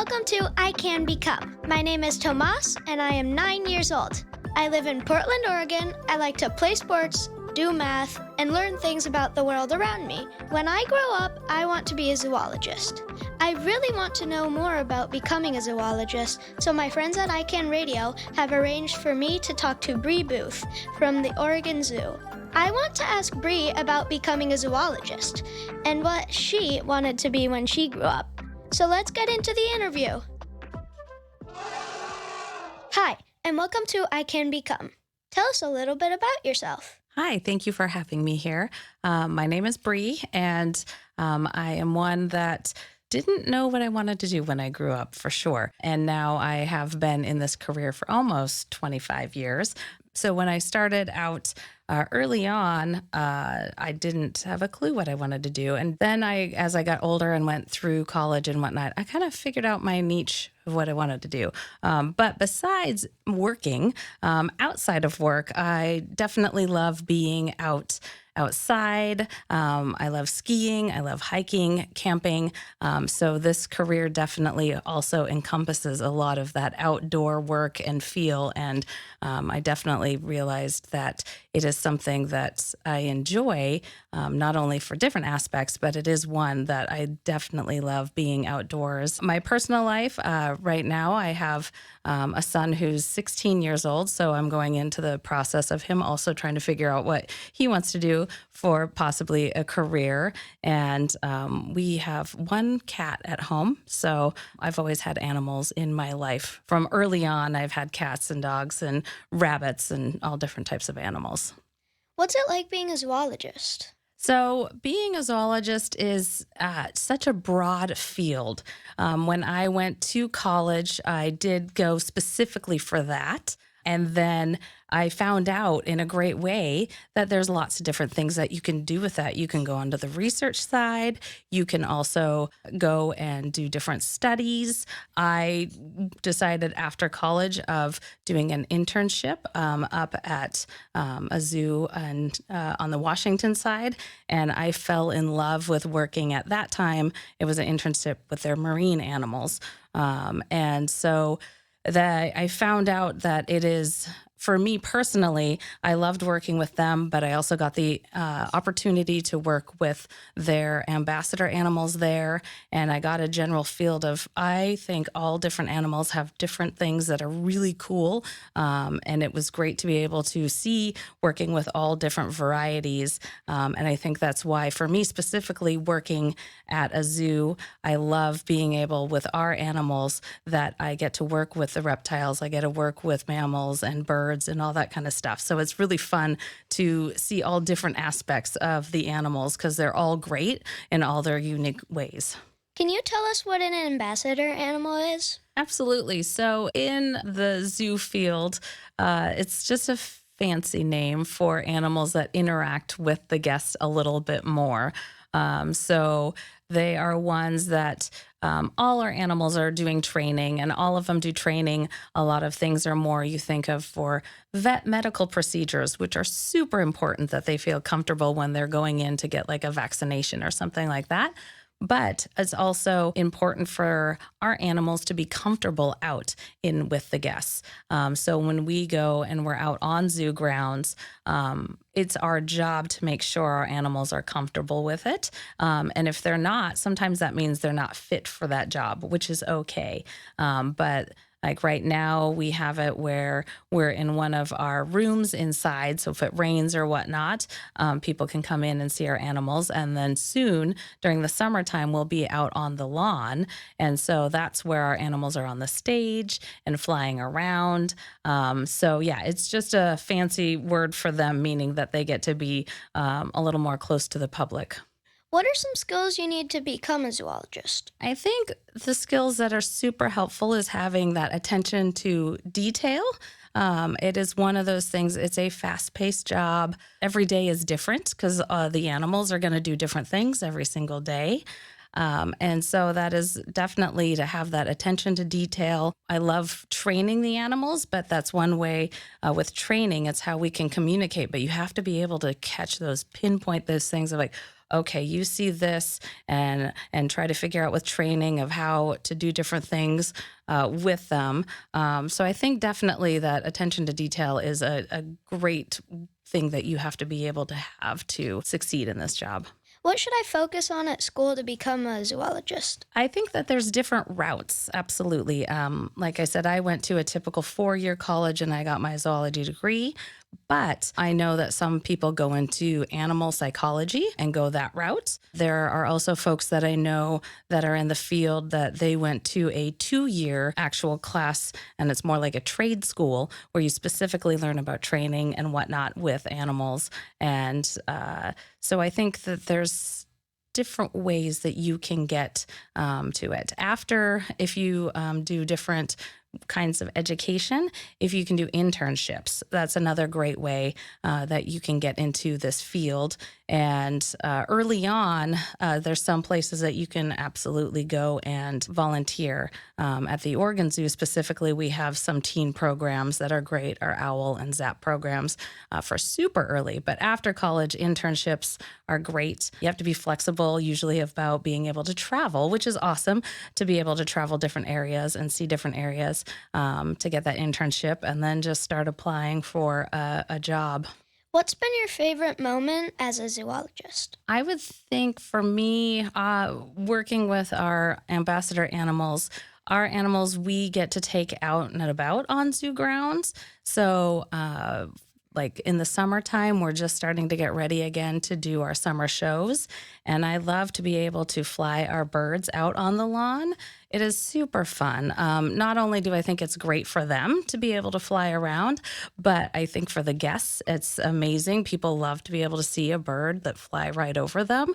Welcome to ICAN Become. My name is Tomás, and I am 9 years old. I live in Portland, Oregon. I like to play sports, do math, and learn things about the world around me. When I grow up, I want to be a zoologist. I really want to know more about becoming a zoologist, so my friends at ICAN Radio have arranged for me to talk to Bree Boothe from the Oregon Zoo. I want to ask Bree about becoming a zoologist and what she wanted to be when she grew up. So let's get into the interview. Hi, and welcome to ICAN Become. Tell us a little bit about yourself. Hi, thank you for having me here. My name is Bree, and I am one that didn't know what I wanted to do when I grew up, for sure. And now I have been in this career for almost 25 years. So when I started out early on, I didn't have a clue what I wanted to do. And then as I got older and went through college and whatnot, I kind of figured out my niche of what I wanted to do. But besides working, outside of work, I definitely love being outside. I love skiing. I love hiking, camping. So this career definitely also encompasses a lot of that outdoor work and feel. And I definitely realized that it is something that I enjoy, not only for different aspects, but it is one that I definitely love being outdoors. My personal life, right now, I have a son who's 16 years old. So I'm going into the process of him also trying to figure out what he wants to do for possibly a career. And we have one cat at home. So I've always had animals in my life. From early on, I've had cats and dogs and rabbits and all different types of animals. What's it like being a zoologist? So being a zoologist is such a broad field. When I went to college, I did go specifically for that. And then I found out in a great way that there's lots of different things that you can do with that. You can go onto the research side. You can also go and do different studies. I decided after college of doing an internship up at a zoo and on the Washington side. And I fell in love with working at that time. It was an internship with their marine animals. And so that I found out that it is, for me personally, I loved working with them, but I also got the opportunity to work with their ambassador animals there. And I got a general field of, I think all different animals have different things that are really cool. And it was great to be able to see working with all different varieties. And I think that's why, for me specifically, working at a zoo, I love being able with our animals that I get to work with the reptiles, I get to work with mammals and birds and all that kind of stuff. So it's really fun to see all different aspects of the animals because they're all great in all their unique ways. Can you tell us what an ambassador animal is? Absolutely. So in the zoo field, it's just a fancy name for animals that interact with the guests a little bit more. So they are ones that all our animals are doing training, and all of them do training. A lot of things are more you think of for vet medical procedures, which are super important that they feel comfortable when they're going in to get like a vaccination or something like that. But it's also important for our animals to be comfortable out in with the guests. So when we go and we're out on zoo grounds, it's our job to make sure our animals are comfortable with it. And if they're not, sometimes that means they're not fit for that job, which is okay. But like right now, we have it where we're in one of our rooms inside. So if it rains or whatnot, people can come in and see our animals. And then soon, during the summertime, we'll be out on the lawn. And so that's where our animals are on the stage and flying around. So yeah, it's just a fancy word for them, meaning that they get to be a little more close to the public. What are some skills you need to become a zoologist? I think the skills that are super helpful is having that attention to detail. It is one of those things, it's a fast-paced job. Every day is different because the animals are going to do different things every single day. And so that is definitely to have that attention to detail. I love training the animals, but that's one way with training. It's how we can communicate, but you have to be able to catch those, pinpoint those things of like, okay, you see this, and try to figure out with training of how to do different things with them. So I think definitely that attention to detail is a great thing that you have to be able to have to succeed in this job. What should I focus on at school to become a zoologist? I think that there's different routes, absolutely. Like I said, I went to a typical 4-year college and I got my zoology degree, but I know that some people go into animal psychology and go that route. There are also folks that I know that are in the field that they went to a 2-year actual class, and it's more like a trade school where you specifically learn about training and whatnot with animals. And so I think that there's different ways that you can get to it. After, if you do different kinds of education, if you can do internships, that's another great way that you can get into this field. And early on, there's some places that you can absolutely go and volunteer. At the Oregon Zoo specifically, we have some teen programs that are great, our OWL and ZAP programs for super early. But after college, internships are great. You have to be flexible, usually about being able to travel, which is awesome to be able to travel different areas and see different areas to get that internship and then just start applying for a job. What's been your favorite moment as a zoologist? I would think for me, working with our ambassador animals, our animals we get to take out and about on zoo grounds. So, like in the summertime, we're just starting to get ready again to do our summer shows. And I love to be able to fly our birds out on the lawn. It is super fun. Not only do I think it's great for them to be able to fly around, but I think for the guests, it's amazing. People love to be able to see a bird that fly right over them.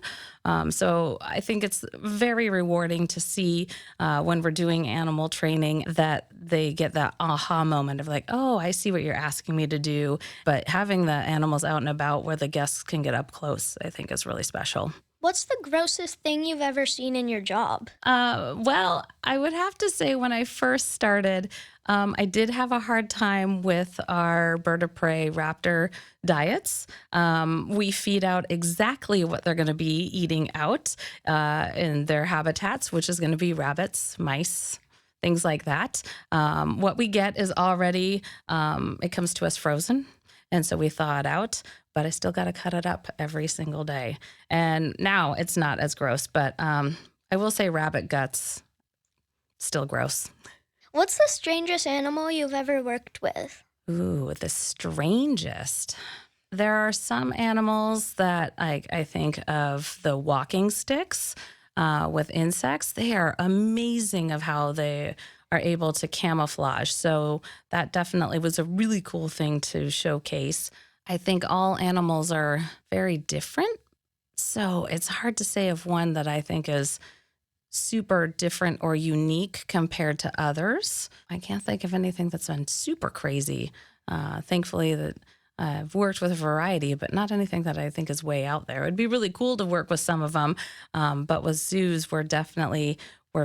So I think it's very rewarding to see when we're doing animal training that they get that aha moment of like, oh, I see what you're asking me to do. But having the animals out and about where the guests can get up close, I think is really special. What's the grossest thing you've ever seen in your job? Well, I would have to say when I first started, I did have a hard time with our bird of prey raptor diets. We feed out exactly what they're going to be eating out in their habitats, which is going to be rabbits, mice, things like that. What we get is already, it comes to us frozen. And so we thaw it out, but I still got to cut it up every single day. And now it's not as gross, but I will say rabbit guts, still gross. What's the strangest animal you've ever worked with? Ooh, the strangest. There are some animals that I think of the walking sticks with insects. They are amazing of how they are able to camouflage. So that definitely was a really cool thing to showcase. I think all animals are very different. So it's hard to say of one that I think is super different or unique compared to others. I can't think of anything that's been super crazy. Thankfully that I've worked with a variety, but not anything that I think is way out there. It'd be really cool to work with some of them. But with zoos, we're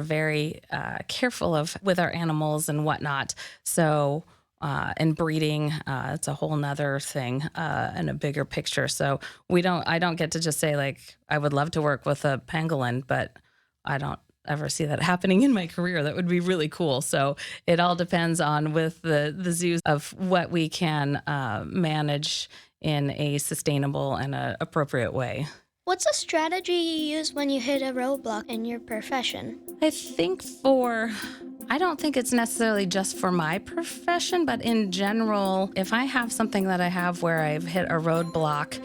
very careful with our animals and whatnot. So, and breeding, it's a whole nother thing and a bigger picture. So I don't get to just say like, I would love to work with a pangolin, but I don't ever see that happening in my career. That would be really cool. So it all depends on with the zoos of what we can manage in a sustainable and a appropriate way. What's a strategy you use when you hit a roadblock in your profession? I don't think it's necessarily just for my profession, but in general, if I have something that I have where I've hit a roadblock,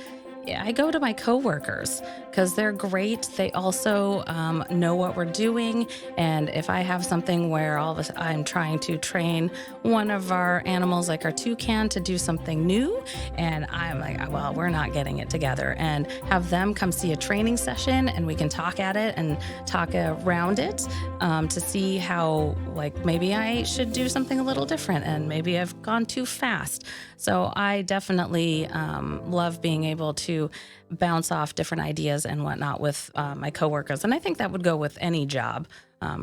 I go to my coworkers because they're great. They also know what we're doing. And if I have something where I'm trying to train one of our animals, like our toucan, to do something new, and I'm like, well, we're not getting it together, and have them come see a training session and we can talk at it and talk around it to see how, like, maybe I should do something a little different and maybe I've gone too fast. So I definitely love being able to bounce off different ideas and whatnot with my coworkers. And I think that would go with any job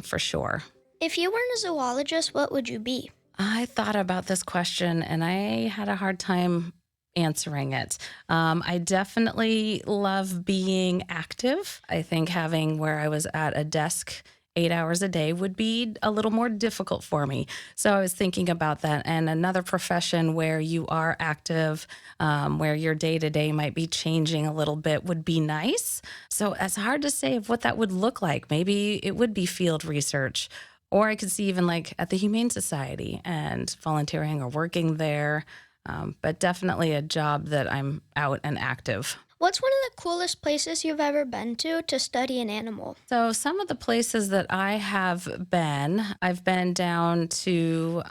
for sure. If you weren't a zoologist, what would you be? I thought about this question and I had a hard time answering it. I definitely love being active. I think having where I was at a desk 8 hours a day would be a little more difficult for me. So I was thinking about that. And another profession where you are active, where your day to day might be changing a little bit would be nice. So it's hard to say of what that would look like. Maybe it would be field research. Or I could see even like at the Humane Society and volunteering or working there. But definitely a job that I'm out and active. What's one of the coolest places you've ever been to study an animal? So, some of the places that I have been, I've been down to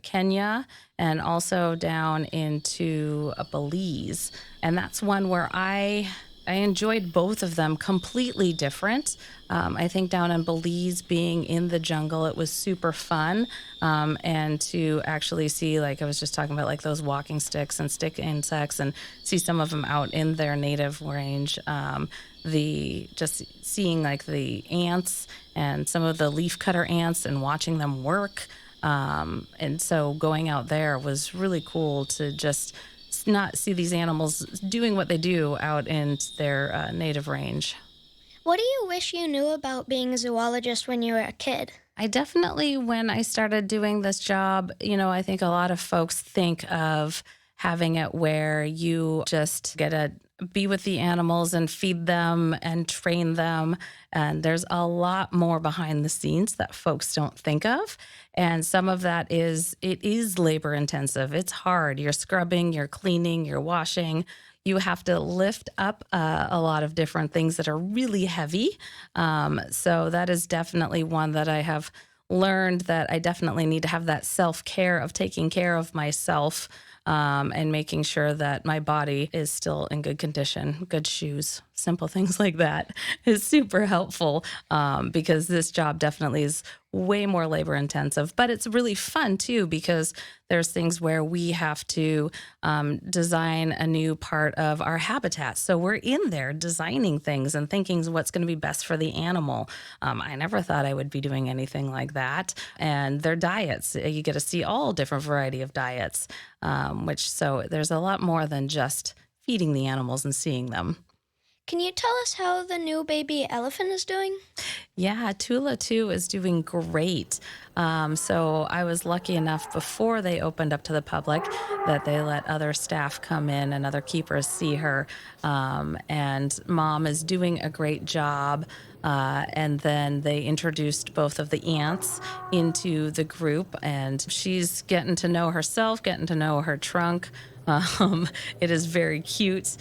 Kenya and also down into Belize. And that's one where I enjoyed both of them, completely different. I think down in Belize, being in the jungle, it was super fun. And to actually see, like I was just talking about, like those walking sticks and stick insects, and see some of them out in their native range. The just seeing like the ants and some of the leafcutter ants and watching them work. And so going out there was really cool to just not see these animals doing what they do out in their native range. What do you wish you knew about being a zoologist when you were a kid? I definitely, when I started doing this job, I think a lot of folks think of having it where you just get to be with the animals and feed them and train them. And there's a lot more behind the scenes that folks don't think of. And some of that it is labor intensive. It's hard. You're scrubbing, you're cleaning, you're washing. You have to lift up a lot of different things that are really heavy. So that is definitely one that I have learned that I definitely need to have that self-care of taking care of myself, and making sure that my body is still in good condition, good shoes, simple things like that is super helpful, because this job definitely is way more labor intensive, but it's really fun too, because there's things where we have to design a new part of our habitat. So we're in there designing things and thinking what's going to be best for the animal. I never thought I would be doing anything like that. And their diets, you get to see all different variety of diets, so there's a lot more than just feeding the animals and seeing them. Can you tell us how the new baby elephant is doing? Yeah, Tula too is doing great. So I was lucky enough before they opened up to the public that they let other staff come in and other keepers see her. And Mom is doing a great job. And then they introduced both of the aunts into the group, and she's getting to know herself, getting to know her trunk. It is very cute,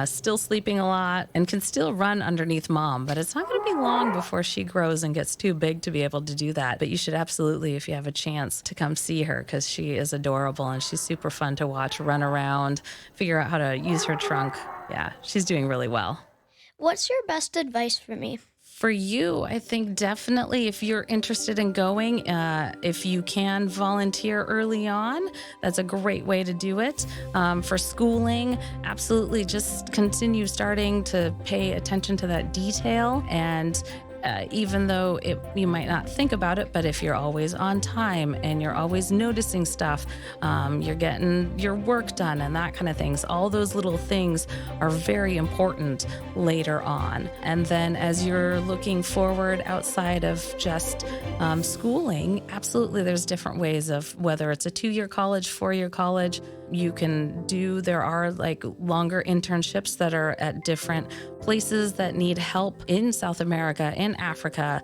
still sleeping a lot, and can still run underneath Mom, but it's not going to be long before she grows and gets too big to be able to do that. But you should absolutely, if you have a chance, to come see her, because she is adorable and she's super fun to watch run around, figure out how to use her trunk. Yeah, she's doing really well. What's your best advice for me? For you, I think definitely if you're interested in going, if you can volunteer early on, that's a great way to do it. For schooling, absolutely just continue starting to pay attention to that detail. And even though you might not think about it, but if you're always on time and you're always noticing stuff, you're getting your work done and that kind of things. All those little things are very important later on. And then as you're looking forward outside of just schooling, absolutely there's different ways of whether it's a 2-year college, 4-year college. There are like longer internships that are at different places that need help in South America, in Africa,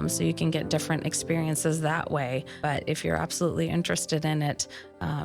so you can get different experiences that way. But if you're absolutely interested in it,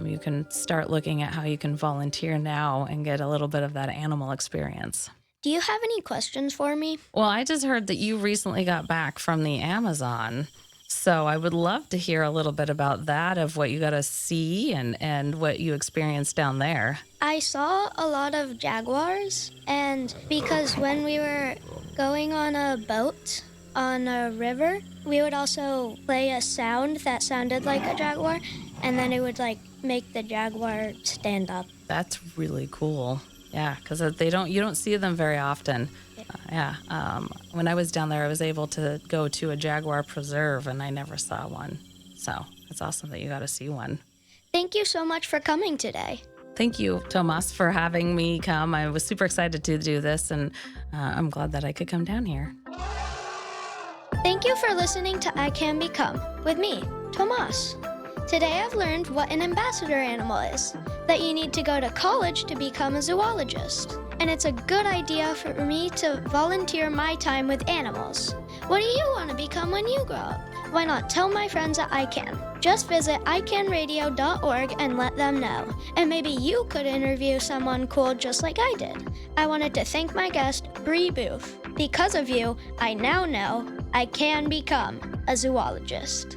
you can start looking at how you can volunteer now and get a little bit of that animal experience. Do you have any questions for me? Well, I just heard that you recently got back from the Amazon. So I would love to hear a little bit about that, of what you got to see and what you experienced down there. I saw a lot of jaguars, and because when we were going on a boat on a river, we would also play a sound that sounded like a jaguar, and then it would like make the jaguar stand up. That's really cool. Yeah, because you don't see them very often. When I was down there, I was able to go to a jaguar preserve, and I never saw one. So it's awesome that you got to see one. Thank you so much for coming today. Thank you, Tomás, for having me come. I was super excited to do this, and I'm glad that I could come down here. Thank you for listening to I Can Become with me, Tomás. Today I've learned what an ambassador animal is, that you need to go to college to become a zoologist. And it's a good idea for me to volunteer my time with animals. What do you want to become when you grow up? Why not tell my friends at ICAN? Just visit icanradio.org and let them know. And maybe you could interview someone cool just like I did. I wanted to thank my guest, Bree Boothe. Because of you, I now know I can become a zoologist.